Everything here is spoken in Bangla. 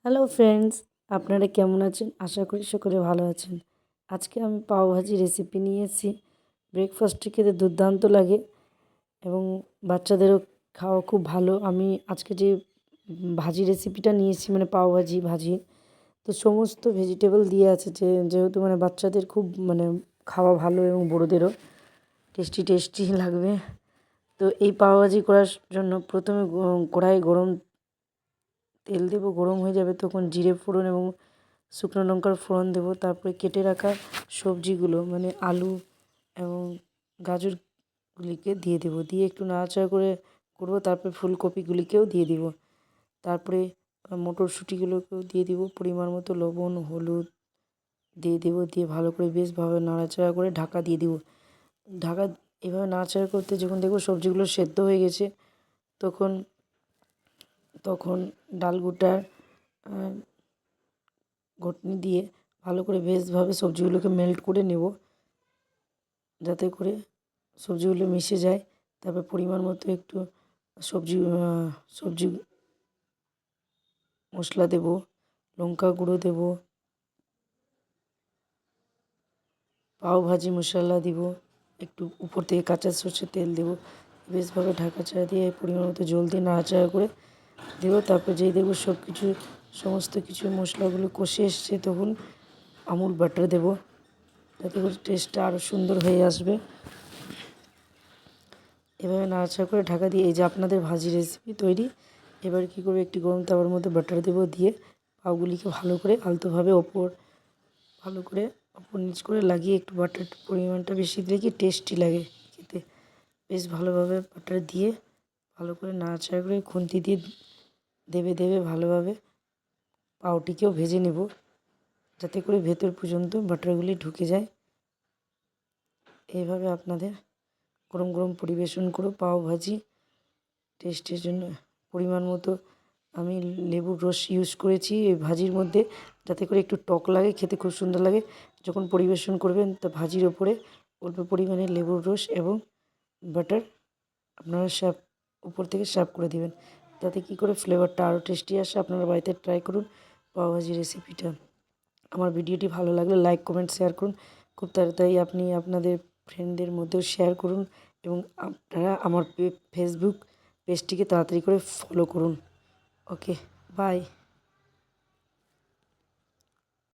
হ্যালো ফ্রেন্ডস, আপনারা কেমন আছেন? আশা করি সকলে ভালো আছেন। আজকে আমি পাওভাজি রেসিপি নিয়ে এসেছি। ব্রেকফাস্টে খেতে দুর্দান্ত লাগে এবং বাচ্চাদেরও খাওয়া খুব ভালো। আমি আজকে যে ভাজি রেসিপিটা নিয়েছি মানে পাওভাজি ভাজি, তো সমস্ত ভেজিটেবল দিয়ে আছে যেহেতু মানে বাচ্চাদের খুব মানে খাওয়া ভালো এবং বড়োদেরও টেস্টি টেস্টি লাগবে। তো এই পাওভাজি করার জন্য প্রথমে কড়াই গরম তেল দেবো, গরম হয়ে যাবে তখন জিরে ফোড়ন এবং শুকনো লঙ্কার ফোড়ন দেবো। তারপরে কেটে রাখা সবজিগুলো মানে আলু এবং গাজরগুলিকে দিয়ে দেবো, দিয়ে একটু নাড়াচাড়া করে করবো। তারপরে ফুলকপিগুলিকেও দিয়ে দিব। তারপরে মটরশুঁটিগুলোকেও দিয়ে দিব, পরিমাণ মতো লবণ হলুদ দিয়ে দেবো, দিয়ে ভালো করে বেশ ভালো নাড়াচাড়া করে ঢাকা দিয়ে দিব। ঢাকা এভাবে নাড়াচাড়া করতে যখন দেখবো সবজিগুলো সেদ্ধ হয়ে গেছে তখন তখন ডালগুটার ঘুটনি দিয়ে ভালো করে বেশভাবে সবজিগুলোকে মেল্ট করে নেব, যাতে করে সবজিগুলো মিশে যায়। তারপর পরিমাণ মতো একটু সবজি সবজি মশলা দেব, লঙ্কা গুঁড়ো দেব, পাওভাজি মশলা দিব, একটু উপর থেকে কাঁচা সরষের তেল দেব, বেশভাবে ঢাকাচাড়া দিয়ে পরিমাণ মতো জল দিয়ে নাড়াচাড়া করে দেবো। তারপর যেই দেখবো সমস্ত কিছু মশলাগুলো কষে এসছে তখন আমুল বাটার দেবো, যাতে করে টেস্টটা আরও সুন্দর হয়ে আসবে। এভাবে নাড়াচাড়া করে ঢাকা দিয়ে এই যে আপনাদের ভাজি রেসিপি তৈরি। এবার কী করবো, একটি গরম তাওয়ার মধ্যে বাটার দেবো, দিয়ে পাউগুলিকে ভালো করে আলতোভাবে ভালো করে ওপর নিচ করে লাগিয়ে একটু বাটার পরিমাণটা বেশি দিলে কি টেস্টি লাগে খেতে। বেশ ভালোভাবে বাটার দিয়ে ভালো করে নাড়াচাড়া করে খুন্তি দিয়ে দেবে ভালোভাবে পাউটিকেও ভেজে নেব, যাতে করে ভেতর পর্যন্ত বাটারগুলি ঢুকে যায়। এইভাবে আপনাদের গরম গরম পরিবেশন করো পাওভাজি। টেস্টের জন্য পরিমাণ মতো আমি লেবুর রস ইউজ করেছি এই ভাজির মধ্যে, যাতে করে একটু টক লাগে, খেতে খুব সুন্দর লাগে। যখন পরিবেশন করবেন তা ভাজির ওপরে অল্প পরিমাণে লেবুর রস এবং বাটার আপনারা উপর থেকে সার্ভ করে দেবেন, তাতে কী করে ফ্লেভারটা আরও টেস্টি আসে। আপনারা বাড়িতে ট্রাই করুন পাওভাজি রেসিপিটা। আমার ভিডিওটি ভালো লাগলে লাইক কমেন্ট শেয়ার করুন। খুব তাড়াতাড়ি আপনি আপনাদের ফ্রেন্ডদের মধ্যেও শেয়ার করুন এবং আপনারা আমার ফেসবুক পেজটিকে তাড়াতাড়ি করে ফলো করুন। ওকে, বাই।